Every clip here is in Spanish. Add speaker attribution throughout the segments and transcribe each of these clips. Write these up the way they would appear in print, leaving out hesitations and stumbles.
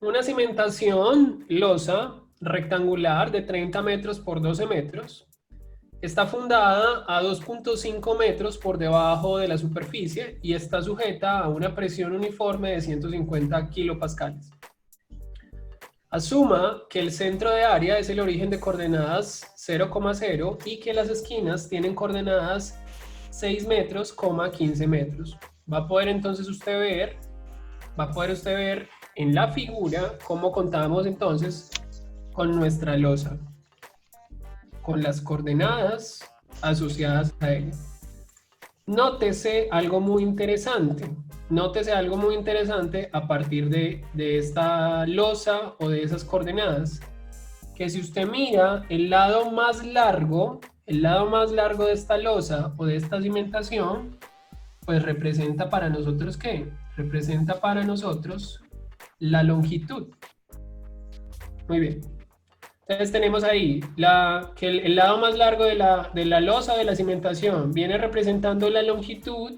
Speaker 1: Una cimentación losa rectangular de 30 metros por 12 metros. Está fundada a 2,5 metros por debajo de la superficie y está sujeta a una presión uniforme de 150 kilopascales. Asuma que el centro de área es el origen de coordenadas 0,0 y que las esquinas tienen coordenadas 6 metros, 15 metros. Va a poder entonces usted ver, en la figura cómo contamos entonces con nuestra losa, con las coordenadas asociadas a ella. Nótese algo muy interesante. Nótese algo muy interesante a partir de esta losa o de esas coordenadas. Que si usted mira el lado más largo de esta losa o de esta cimentación, pues representa para nosotros ¿qué? Representa para nosotros la longitud. Muy bien. Entonces tenemos ahí que el lado más largo de la losa de la cimentación viene representando la longitud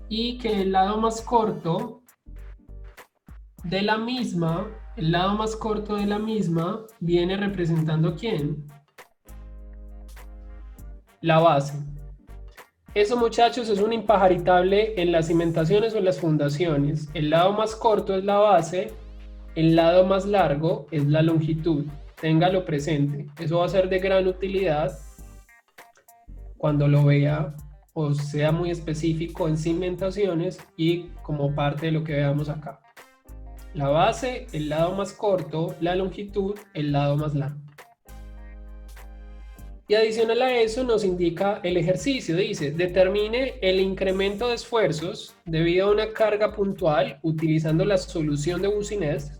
Speaker 1: y que el lado más corto de la misma, viene representando ¿quién? La base. Eso, muchachos, es un impajaritable en las cimentaciones o en las fundaciones. El lado más corto es la base, el lado más largo es la longitud. Téngalo presente. Eso va a ser de gran utilidad cuando lo vea o sea muy específico en cimentaciones y como parte de lo que veamos acá. La base, el lado más corto, la longitud, el lado más largo. Y adicional a eso nos indica el ejercicio. Dice, determine el incremento de esfuerzos debido a una carga puntual utilizando la solución de Boussinesq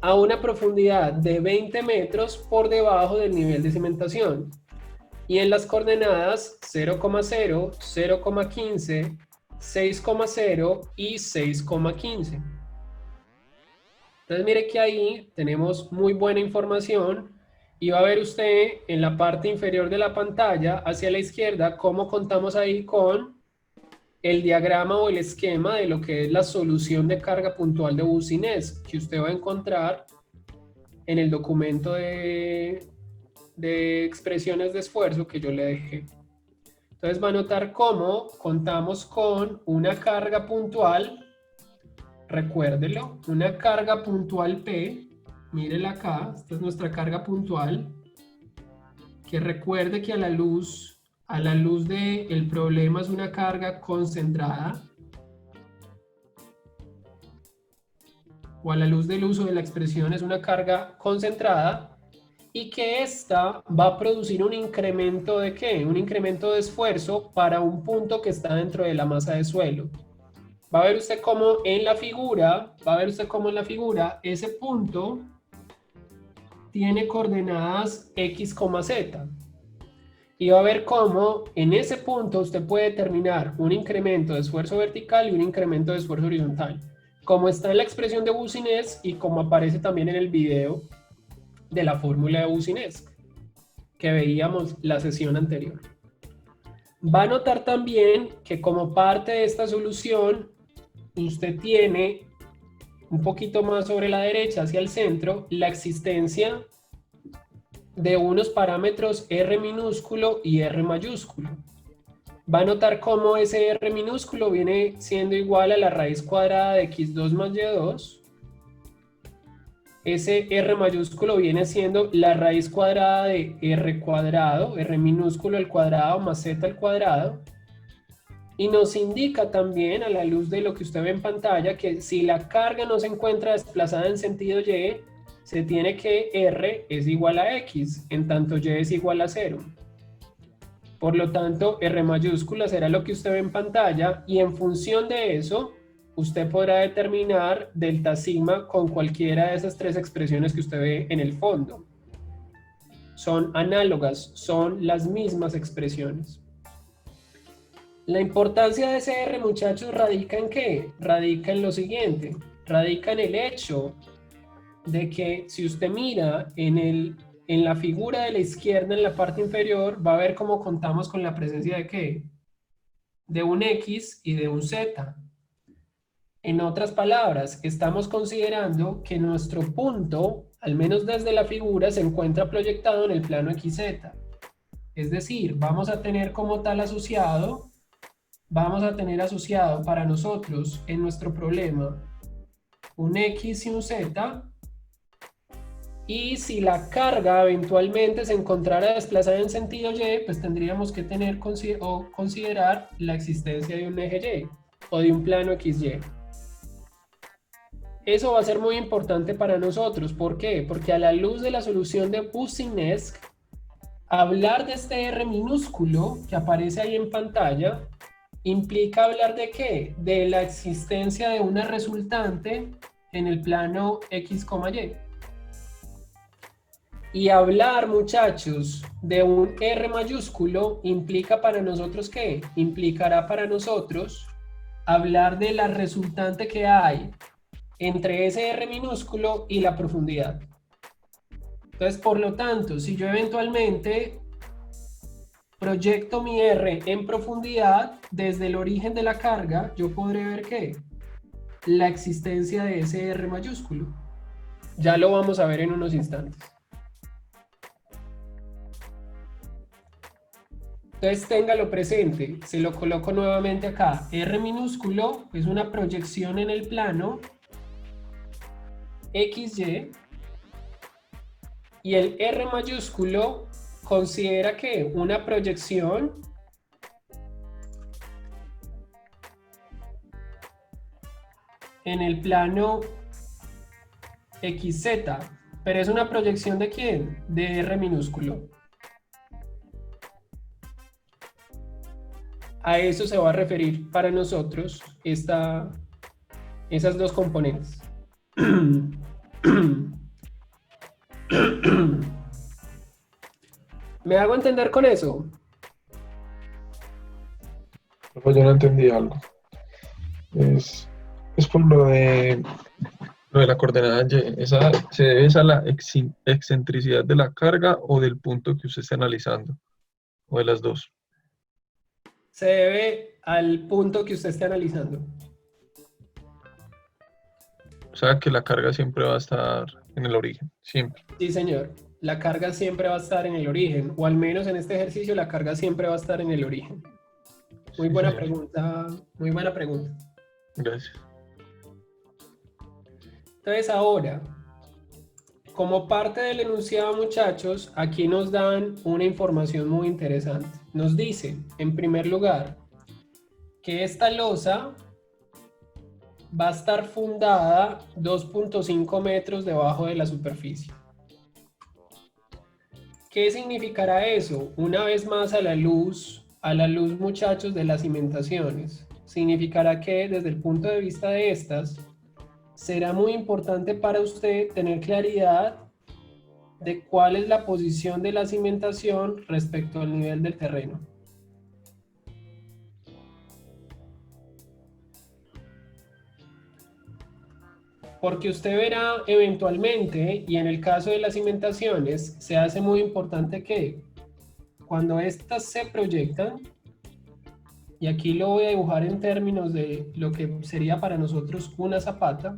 Speaker 1: a una profundidad de 20 metros por debajo del nivel de cimentación y en las coordenadas 0,0, 0,15, 6,0 y 6,15. Entonces mire que ahí tenemos muy buena información y va a ver usted en la parte inferior de la pantalla hacia la izquierda cómo contamos ahí con el diagrama o el esquema de lo que es la solución de carga puntual de Boussinesq que usted va a encontrar en el documento de expresiones de esfuerzo que yo le dejé. Entonces va a notar cómo contamos con una carga puntual, recuérdelo, una carga puntual P, mírela acá, esta es nuestra carga puntual, que recuerde que a la luz del problema es una carga concentrada, o a la luz del uso de la expresión es una carga concentrada, y que esta va a producir un incremento de ¿qué? Un incremento de esfuerzo para un punto que está dentro de la masa de suelo. Va a ver usted cómo en la figura, ese punto tiene coordenadas X, Z. Y va a ver cómo en ese punto usted puede determinar un incremento de esfuerzo vertical y un incremento de esfuerzo horizontal. Como está en la expresión de Boussinesq y como aparece también en el video de la fórmula de Boussinesq que veíamos la sesión anterior. Va a notar también que como parte de esta solución usted tiene un poquito más sobre la derecha hacia el centro la existencia de unos parámetros R minúsculo y R mayúsculo. Va a notar cómo ese R minúsculo viene siendo igual a la raíz cuadrada de x2 más y2. Ese R mayúsculo viene siendo la raíz cuadrada de R cuadrado, R minúsculo al cuadrado más Z al cuadrado. Y nos indica también a la luz de lo que usted ve en pantalla que si la carga no se encuentra desplazada en sentido Y, se tiene que R es igual a X, en tanto Y es igual a 0. Por lo tanto, R mayúscula será lo que usted ve en pantalla y en función de eso, usted podrá determinar delta sigma con cualquiera de esas tres expresiones que usted ve en el fondo. Son análogas, son las mismas expresiones. La importancia de ese R, muchachos, radica en ¿qué? Radica en lo siguiente, radica en el hecho de que si usted mira en la figura de la izquierda, en la parte inferior, va a ver cómo contamos con la presencia de ¿qué? De un X y de un Z. En otras palabras, estamos considerando que nuestro punto, al menos desde la figura, se encuentra proyectado en el plano XZ. Es decir, vamos a tener como tal asociado, para nosotros en nuestro problema un X y un Z, y si la carga eventualmente se encontrara desplazada en sentido Y, pues tendríamos que tener o considerar la existencia de un eje Y o de un plano XY. Eso va a ser muy importante para nosotros. ¿Por qué? Porque a la luz de la solución de Boussinesq, hablar de este R minúsculo que aparece ahí en pantalla implica hablar de qué? De la existencia de una resultante en el plano X, Y. Y hablar, muchachos, de un R mayúsculo implica para nosotros ¿qué? Implicará para nosotros hablar de la resultante que hay entre ese R minúsculo y la profundidad. Entonces, por lo tanto, si yo eventualmente proyecto mi R en profundidad desde el origen de la carga, yo podré ver ¿qué? La existencia de ese R mayúsculo. Ya lo vamos a ver en unos instantes. Entonces téngalo presente, se lo coloco nuevamente acá. R minúsculo es una proyección en el plano XY y el R mayúsculo considera que una proyección en el plano XZ, pero es una proyección ¿de quién? De R minúsculo. A eso se va a referir para nosotros esas dos componentes. ¿Me hago entender con eso?
Speaker 2: Pues yo no entendí algo. Es, es por lo de la coordenada Y. ¿Esa se debe a la excentricidad de la carga o del punto que usted está analizando? ¿O de las dos?
Speaker 1: Se debe al punto que usted esté analizando.
Speaker 2: O sea que la carga siempre va a estar en el origen, siempre.
Speaker 1: Sí, señor. La carga siempre va a estar en el origen, o al menos en este ejercicio la carga siempre va a estar en el origen. Muy
Speaker 2: Sí,
Speaker 1: buena
Speaker 2: señor.
Speaker 1: pregunta, muy buena pregunta.
Speaker 2: Gracias.
Speaker 1: Entonces ahora, como parte del enunciado, muchachos, aquí nos dan una información muy interesante. Nos dice, en primer lugar, que esta losa va a estar fundada 2.5 metros debajo de la superficie. ¿Qué significará eso? Una vez más a la luz, muchachos, de las cimentaciones. Significará que desde el punto de vista de estas, será muy importante para usted tener claridad de cuál es la posición de la cimentación respecto al nivel del terreno. Porque usted verá eventualmente, y en el caso de las cimentaciones, se hace muy importante que cuando estas se proyectan, y aquí lo voy a dibujar en términos de lo que sería para nosotros una zapata,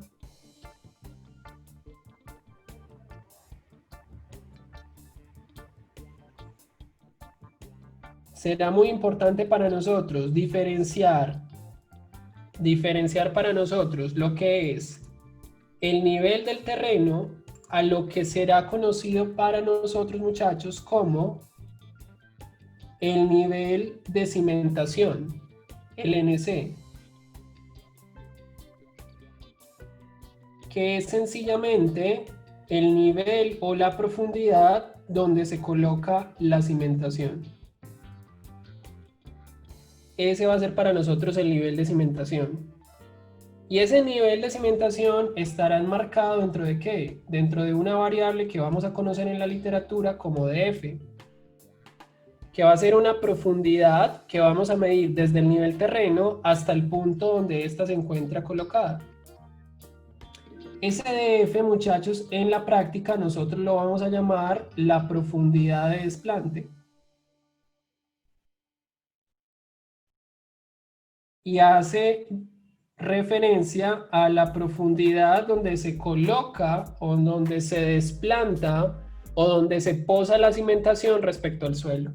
Speaker 1: será muy importante para nosotros diferenciar para nosotros lo que es el nivel del terreno a lo que será conocido para nosotros, muchachos, como el nivel de cimentación, el NC, que es sencillamente el nivel o la profundidad donde se coloca la cimentación. Ese va a ser para nosotros el nivel de cimentación. Y ese nivel de cimentación estará enmarcado dentro de ¿qué? Dentro de una variable que vamos a conocer en la literatura como df, que va a ser una profundidad que vamos a medir desde el nivel terreno hasta el punto donde ésta se encuentra colocada. Ese df, muchachos, en la práctica nosotros lo vamos a llamar la profundidad de desplante. Y hace referencia a la profundidad donde se coloca o donde se desplanta o donde se posa la cimentación respecto al suelo.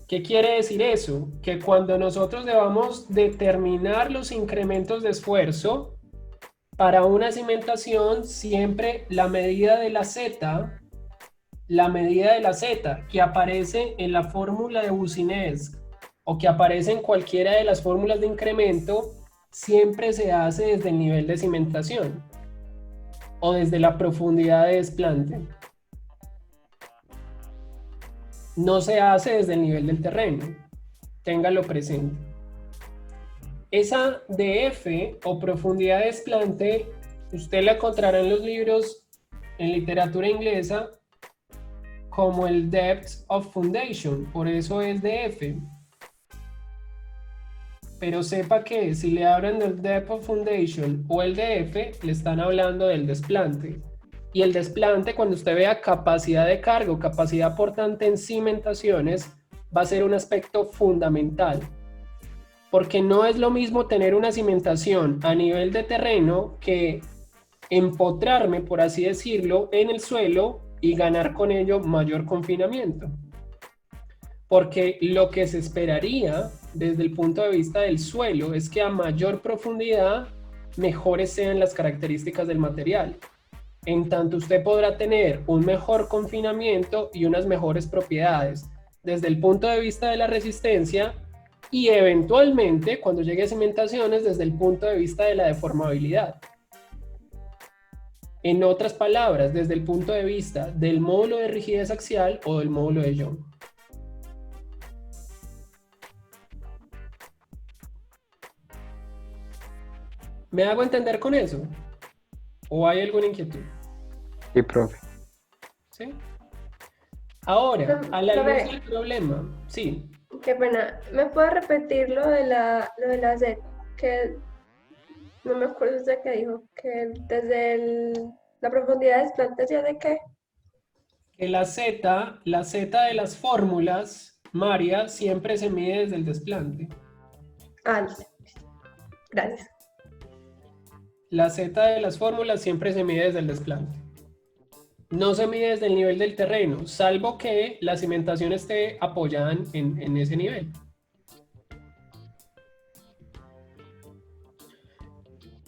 Speaker 1: ¿Qué quiere decir eso? Que cuando nosotros debamos determinar los incrementos de esfuerzo para una cimentación, siempre la medida de la Z que aparece en la fórmula de Boussinesq o que aparece en cualquiera de las fórmulas de incremento, siempre se hace desde el nivel de cimentación o desde la profundidad de desplante. No se hace desde el nivel del terreno. Téngalo presente. Esa DF o profundidad de desplante, usted la encontrará en los libros en literatura inglesa como el Depth of Foundation, por eso es DF. Pero sepa que si le hablan del Depth of Foundation o el DF, le están hablando del desplante. Y el desplante, cuando usted vea capacidad de carga o capacidad portante en cimentaciones, va a ser un aspecto fundamental. Porque no es lo mismo tener una cimentación a nivel de terreno que empotrarme, por así decirlo, en el suelo y ganar con ello mayor confinamiento. Porque lo que se esperaría desde el punto de vista del suelo es que a mayor profundidad, mejores sean las características del material. En tanto usted podrá tener un mejor confinamiento y unas mejores propiedades desde el punto de vista de la resistencia y eventualmente cuando llegue a cimentaciones desde el punto de vista de la deformabilidad. En otras palabras, desde el punto de vista del módulo de rigidez axial o del módulo de Young. ¿Me hago entender con eso? ¿O hay alguna inquietud?
Speaker 3: Sí, profe.
Speaker 1: ¿Sí? Ahora, a la luz del problema, sí.
Speaker 4: Qué pena. ¿Me puede repetir lo de la Z? Que no me acuerdo usted qué dijo. Que desde la profundidad de desplante hacia de qué.
Speaker 1: Que la Z de las fórmulas, María, siempre se mide desde el desplante.
Speaker 4: Ah, gracias.
Speaker 1: La Z de las fórmulas siempre se mide desde el desplante. No se mide desde el nivel del terreno, salvo que la cimentación esté apoyada en ese nivel.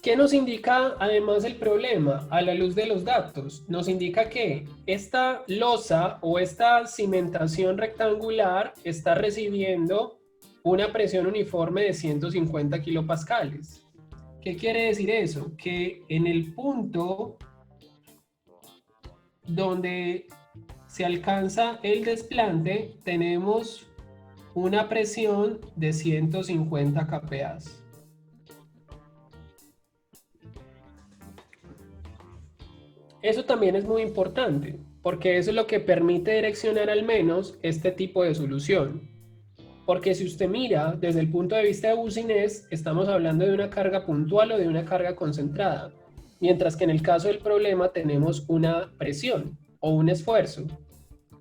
Speaker 1: ¿Qué nos indica además el problema a la luz de los datos? Nos indica que esta losa o esta cimentación rectangular está recibiendo una presión uniforme de 150 kilopascales. ¿Qué quiere decir eso? Que en el punto donde se alcanza el desplante tenemos una presión de 150 kPa. Eso también es muy importante, porque eso es lo que permite direccionar al menos este tipo de solución. Porque si usted mira desde el punto de vista de Boussinesq, estamos hablando de una carga puntual o de una carga concentrada, mientras que en el caso del problema tenemos una presión o un esfuerzo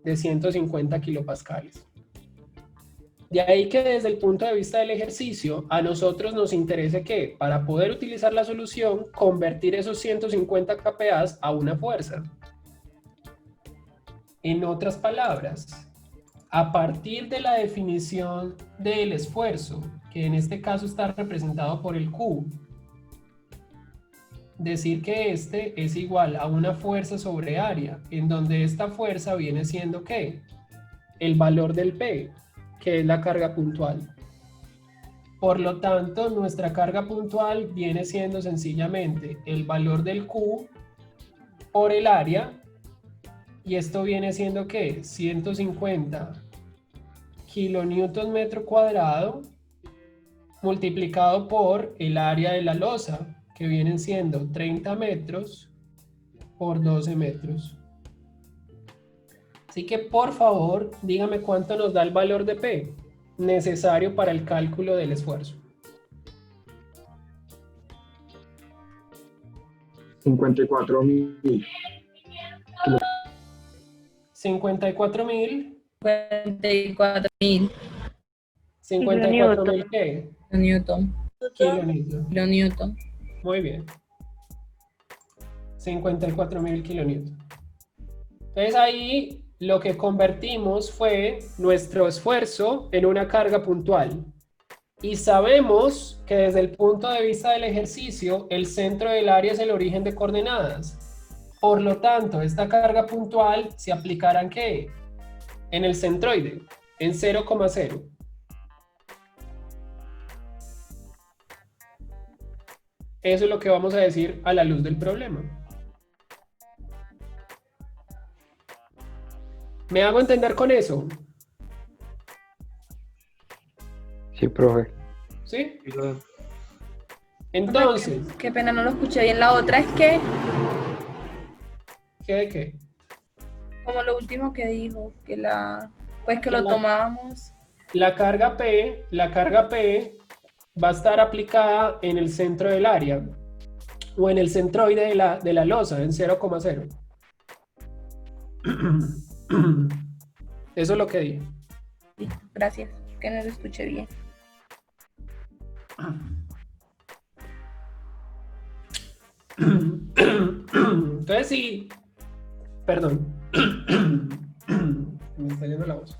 Speaker 1: de 150 kilopascales. De ahí que desde el punto de vista del ejercicio, a nosotros nos interesa que para poder utilizar la solución, convertir esos 150 kPa a una fuerza. En otras palabras, a partir de la definición del esfuerzo, que en este caso está representado por el Q, decir que este es igual a una fuerza sobre área, en donde esta fuerza viene siendo ¿qué? El valor del P, que es la carga puntual. Por lo tanto, nuestra carga puntual viene siendo sencillamente el valor del Q por el área, y esto viene siendo ¿qué? 150 kilonewton metro cuadrado multiplicado por el área de la losa, que vienen siendo 30 metros por 12 metros. Así que por favor, dígame cuánto nos da el valor de P necesario para el cálculo del esfuerzo.
Speaker 3: 54.000.
Speaker 1: 54.000.
Speaker 5: 54.000
Speaker 1: 54.000 ¿qué?
Speaker 5: Newton.
Speaker 1: kilonewton.
Speaker 3: kilonewton.
Speaker 1: Muy bien. 54.000 kilonewton. Entonces ahí lo que convertimos fue nuestro esfuerzo en una carga puntual. Y sabemos que desde el punto de vista del ejercicio, el centro del área es el origen de coordenadas. Por lo tanto, esta carga puntual se aplicará ¿en qué? En el centroide, en 0,0. Eso es lo que vamos a decir a la luz del problema. ¿Me hago entender con eso?
Speaker 5: Sí, profe.
Speaker 1: ¿Sí?
Speaker 2: Y la-
Speaker 1: Entonces,
Speaker 3: Qué pena, no lo escuché bien. La otra es que,
Speaker 1: ¿qué de qué?
Speaker 3: como lo último que dijo, que pues que
Speaker 1: Que
Speaker 3: lo
Speaker 1: la-
Speaker 3: tomábamos.
Speaker 1: La carga P va a estar aplicada en el centro del área o en el centroide de la losa, en 0,0. Eso es lo que dije.
Speaker 3: Listo, gracias, que no lo escuché bien.
Speaker 1: Entonces sí, perdón, me está yendo la voz.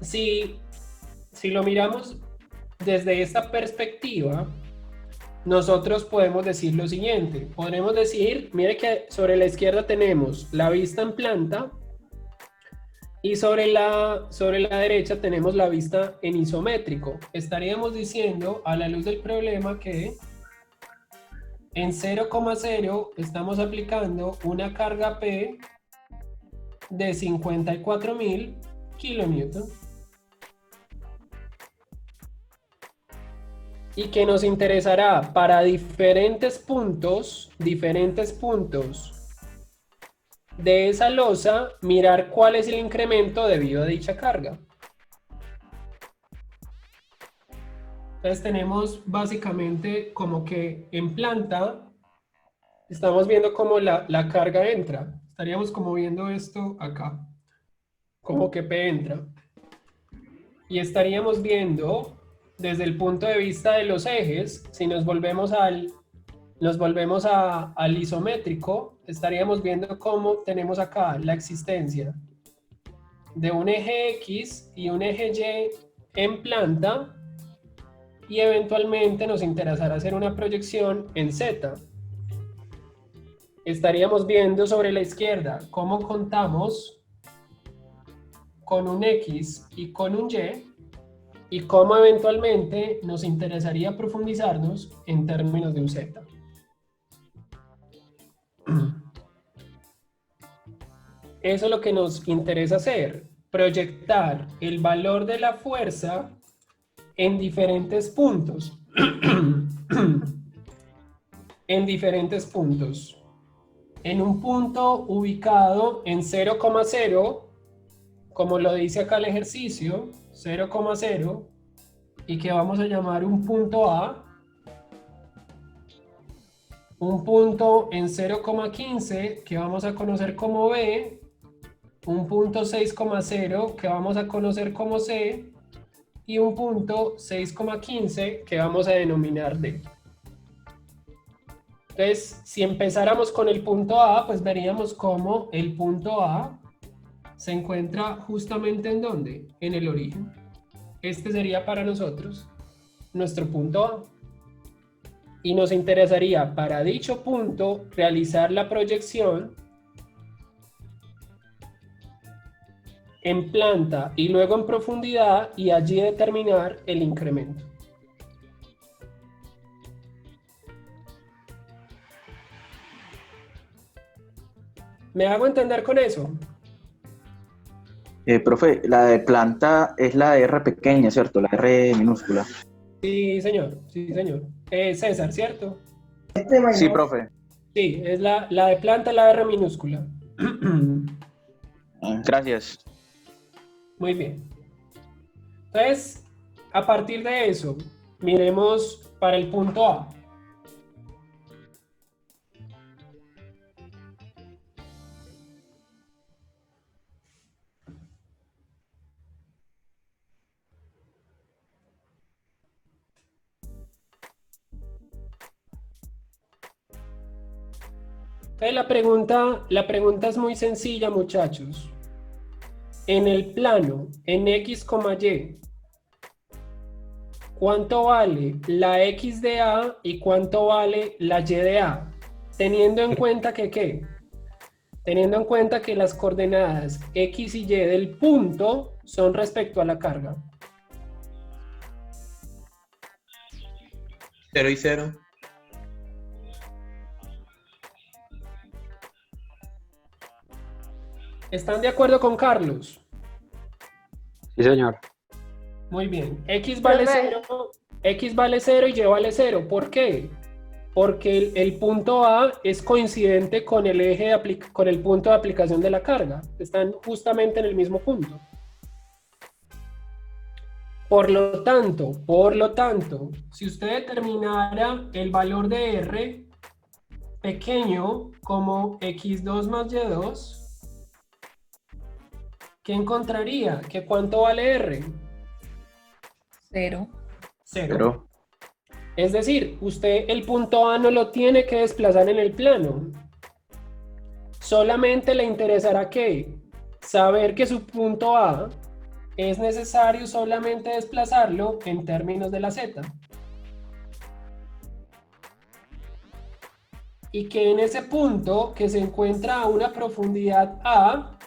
Speaker 1: Si lo miramos desde esta perspectiva, nosotros podemos decir lo siguiente. Podremos decir, mire que sobre la izquierda tenemos la vista en planta y sobre la derecha tenemos la vista en isométrico. Estaríamos diciendo a la luz del problema que en 0,0 estamos aplicando una carga P de 54.000 kilonewton. Y que nos interesará para diferentes puntos de esa losa, mirar cuál es el incremento debido a dicha carga. Entonces tenemos básicamente como que en planta estamos viendo cómo la carga entra. Estaríamos como viendo esto acá, como que P entra. Y estaríamos viendo desde el punto de vista de los ejes, si nos volvemos al isométrico, estaríamos viendo cómo tenemos acá la existencia de un eje X y un eje Y en planta y eventualmente nos interesará hacer una proyección en Z. Estaríamos viendo sobre la izquierda cómo contamos con un X y con un y cómo eventualmente nos interesaría profundizarnos en términos de un Z. Eso es lo que nos interesa hacer, proyectar el valor de la fuerza en diferentes puntos. En diferentes puntos. En un punto ubicado en 0,0, como lo dice acá el ejercicio, 0,0, y que vamos a llamar un punto A, un punto en 0,15 que vamos a conocer como B, un punto 6,0 que vamos a conocer como C y un punto 6,15 que vamos a denominar D. Entonces, si empezáramos con el punto A, pues veríamos cómo el punto A se encuentra justamente ¿en dónde? En el origen. Este sería para nosotros nuestro punto A. Y nos interesaría para dicho punto realizar la proyección en planta y luego en profundidad y allí determinar el incremento. ¿Me hago entender con eso?
Speaker 6: Profe, la de planta es la R pequeña, ¿cierto? La R minúscula.
Speaker 1: Sí, señor. Sí, señor. César, ¿cierto?
Speaker 6: Sí, profe.
Speaker 1: Sí, es la de planta, la R minúscula.
Speaker 6: Gracias.
Speaker 1: Muy bien. Entonces, a partir de eso, miremos para el punto A. Entonces la pregunta es muy sencilla, muchachos. En el plano, en X, Y, ¿cuánto vale la X de A y cuánto vale la Y de A? Teniendo en cuenta que, ¿qué? Teniendo en cuenta que las coordenadas X y Y del punto son respecto a la carga.
Speaker 7: 0 y 0.
Speaker 1: ¿Están de acuerdo con Carlos?
Speaker 5: Sí, señor.
Speaker 1: Muy bien. X vale 0, X vale 0 y Y vale 0. ¿Por qué? Porque el punto A es coincidente con el eje con el punto de aplicación de la carga. Están justamente en el mismo punto. Por lo tanto, si usted determinara el valor de R pequeño como x2 más y2, ¿qué encontraría? ¿Que cuánto vale R?
Speaker 3: 0.
Speaker 1: 0.
Speaker 6: Pero
Speaker 1: Es decir, usted el punto A no lo tiene que desplazar en el plano. Solamente le interesará que saber que su punto A es necesario solamente desplazarlo en términos de la Z. Y que en ese punto que se encuentra a una profundidad A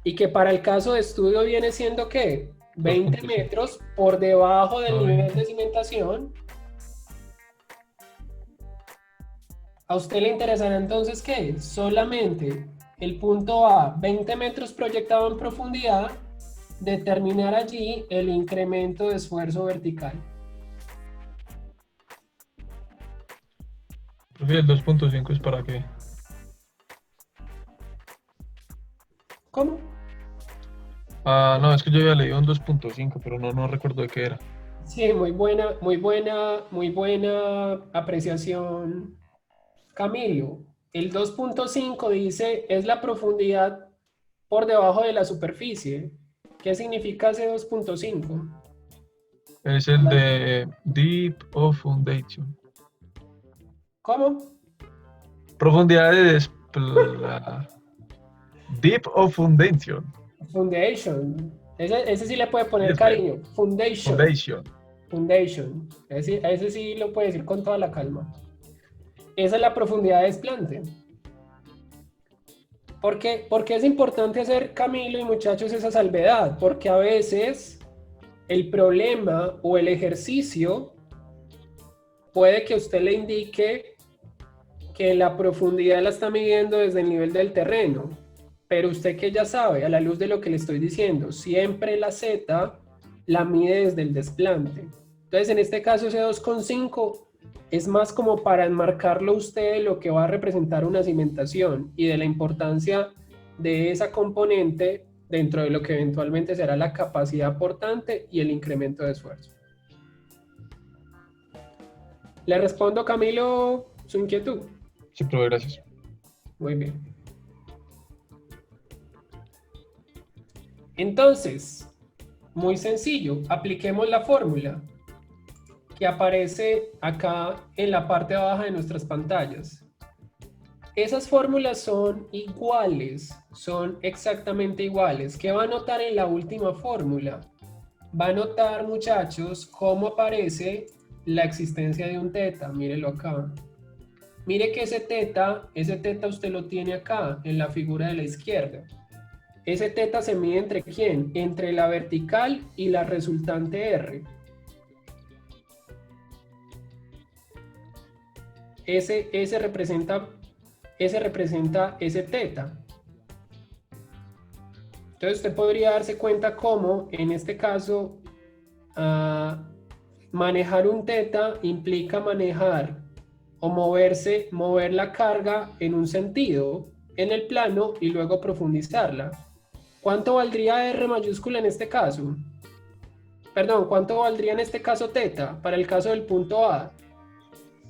Speaker 1: y que para el caso de estudio viene siendo ¿qué? 20
Speaker 2: 2.5.
Speaker 1: metros por debajo del
Speaker 2: Ah,
Speaker 1: nivel
Speaker 2: 20.
Speaker 1: de cimentación. ¿A usted le interesará entonces qué? Solamente el punto A, 20 metros proyectado en profundidad, determinar allí el incremento de esfuerzo vertical.
Speaker 2: Profe, el 2.5 es para qué.
Speaker 1: ¿Cómo?
Speaker 2: Ah, no, es que yo había leído un 2.5, pero no recuerdo de qué era.
Speaker 1: Sí, muy buena apreciación, Camilo. El 2.5 dice es la profundidad por debajo de la superficie. ¿Qué significa ese 2.5?
Speaker 2: Es el de Deep of Foundation.
Speaker 1: ¿Cómo?
Speaker 2: Profundidad de Deep of Foundation.
Speaker 1: Foundation. Ese sí le puede poner
Speaker 2: Yes,
Speaker 1: cariño. Foundation.
Speaker 2: Foundation.
Speaker 1: Foundation. Ese sí lo puede decir con toda la calma. Esa es la profundidad de desplante. ¿Por qué es importante hacer, Camilo y muchachos, esa salvedad? Porque a veces el problema o el ejercicio puede que usted le indique que la profundidad la está midiendo desde el nivel del terreno, pero usted que ya sabe, a la luz de lo que le estoy diciendo, siempre la Z la mide desde el desplante. Entonces, en este caso, ese 2.5 es más como para enmarcarlo usted de lo que va a representar una cimentación y de la importancia de esa componente dentro de lo que eventualmente será la capacidad portante y el incremento de esfuerzo. Le respondo, Camilo, su inquietud.
Speaker 2: Sí, profe, gracias.
Speaker 1: Muy bien. Entonces, muy sencillo, apliquemos la fórmula que aparece acá en la parte baja de nuestras pantallas. Esas fórmulas son iguales, son exactamente iguales. ¿Qué va a notar en la última fórmula? Va a notar, muchachos, cómo aparece la existencia de un teta. Mírelo acá. Mire que ese teta usted lo tiene acá, en la figura de la izquierda. Ese teta se mide entre ¿quién? Entre la vertical y la resultante R. Ese representa ese teta. Entonces usted podría darse cuenta cómo, en este caso, manejar un teta implica manejar o mover la carga en un sentido, en el plano, y luego profundizarla. ¿Cuánto valdría R mayúscula en este caso? Perdón, ¿cuánto valdría en este caso teta para el caso del punto A?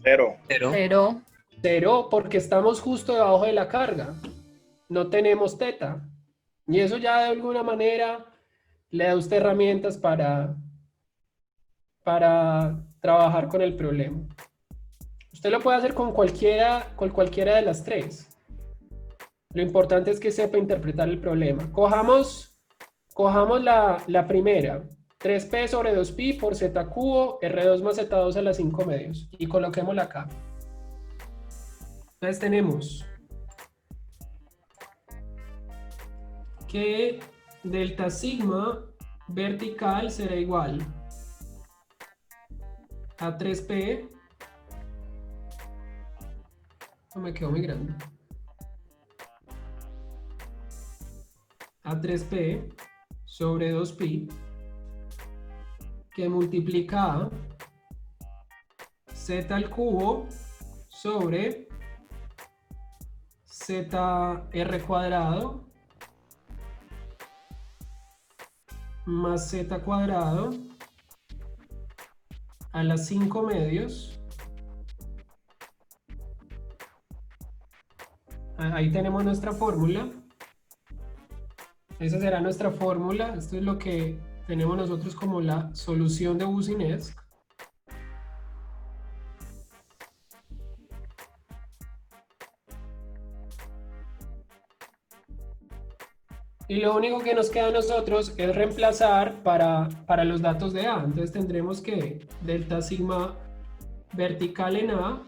Speaker 7: 0.
Speaker 3: 0.
Speaker 1: 0, porque estamos justo debajo de la carga. No tenemos teta. Y eso ya de alguna manera le da a usted herramientas para trabajar con el problema. Usted lo puede hacer con cualquiera de las tres. Lo importante es que sepa interpretar el problema. Cojamos la primera. 3p sobre 2pi por z cubo, r2 más z2 a la 5 medios. Y coloquémosla acá. Entonces tenemos que delta sigma vertical será igual a 3p. No me quedó muy grande. A 3p sobre 2pi que multiplica a z al cubo sobre zr cuadrado más z cuadrado a las 5 medios. Ahí tenemos nuestra fórmula. Esa será nuestra fórmula. Esto es lo que tenemos nosotros como la solución de Boussinesq. Y lo único que nos queda a nosotros es reemplazar para los datos de A. Entonces tendremos que delta sigma vertical en A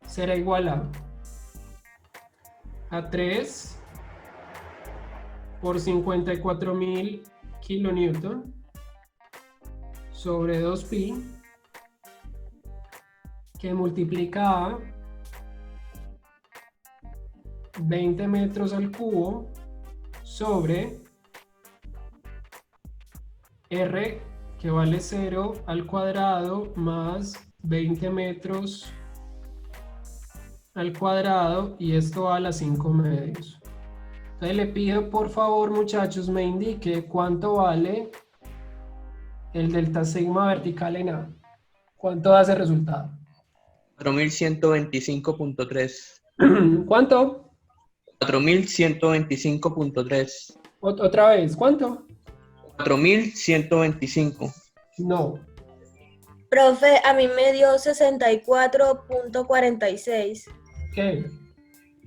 Speaker 1: será igual a 3 por 54.000 kilonewton sobre 2pi que multiplica a 20 metros al cubo sobre R, que vale 0 al cuadrado, más 20 metros al cuadrado, y esto a las 5 medios. Entonces le pido por favor, muchachos, me indique cuánto vale el delta sigma vertical en A. ¿Cuánto da ese resultado?
Speaker 7: 4125.3.
Speaker 1: ¿Cuánto?
Speaker 7: 4125.3.
Speaker 1: Otra vez, ¿cuánto?
Speaker 7: 4125.
Speaker 1: No.
Speaker 3: Profe, a mí me dio 64.46
Speaker 1: ¿Qué?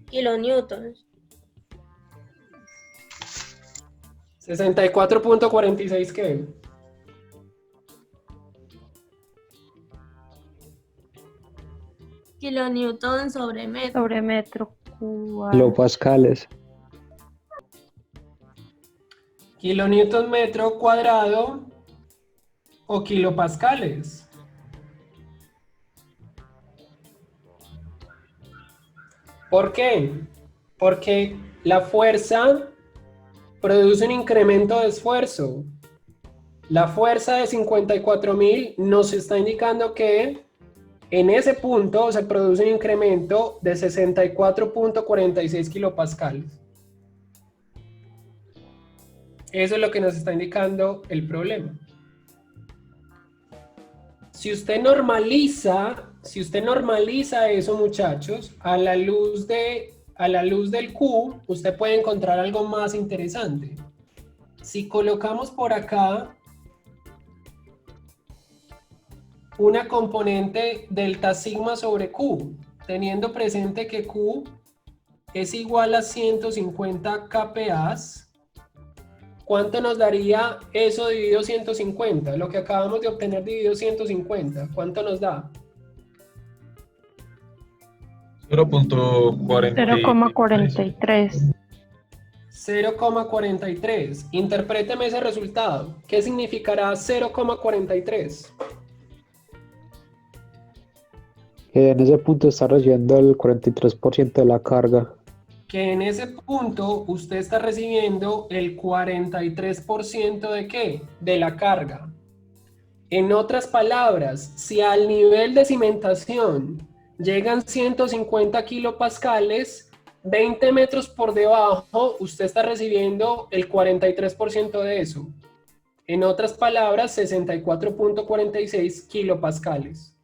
Speaker 3: kilonewtons.
Speaker 1: 64.46, ¿qué?
Speaker 3: Kilonewtons sobre metro.
Speaker 8: Sobre metro cúbico.
Speaker 5: Kilopascales.
Speaker 1: Kilonewton metro cuadrado o kilopascales. ¿Por qué? Porque la fuerza produce un incremento de esfuerzo. La fuerza de 54.000 nos está indicando que en ese punto se produce un incremento de 64.46 kilopascales. Eso es lo que nos está indicando el problema. Si usted normaliza eso, muchachos, a la luz del Q, usted puede encontrar algo más interesante. Si colocamos por acá una componente delta sigma sobre Q, teniendo presente que Q es igual a 150 kPas, ¿cuánto nos daría eso dividido 150? Lo que acabamos de obtener dividido 150, ¿cuánto nos da?
Speaker 8: 0,43.
Speaker 1: 0,43. Interpréteme ese resultado. ¿Qué significará 0,43?
Speaker 5: Que en ese punto está recibiendo el 43% de la carga.
Speaker 1: Que en ese punto usted está recibiendo el 43% ¿de qué? De la carga. En otras palabras, si al nivel de cimentación llegan 150 kilopascales, 20 metros por debajo, usted está recibiendo el 43% de eso. En otras palabras, 64.46 kilopascales.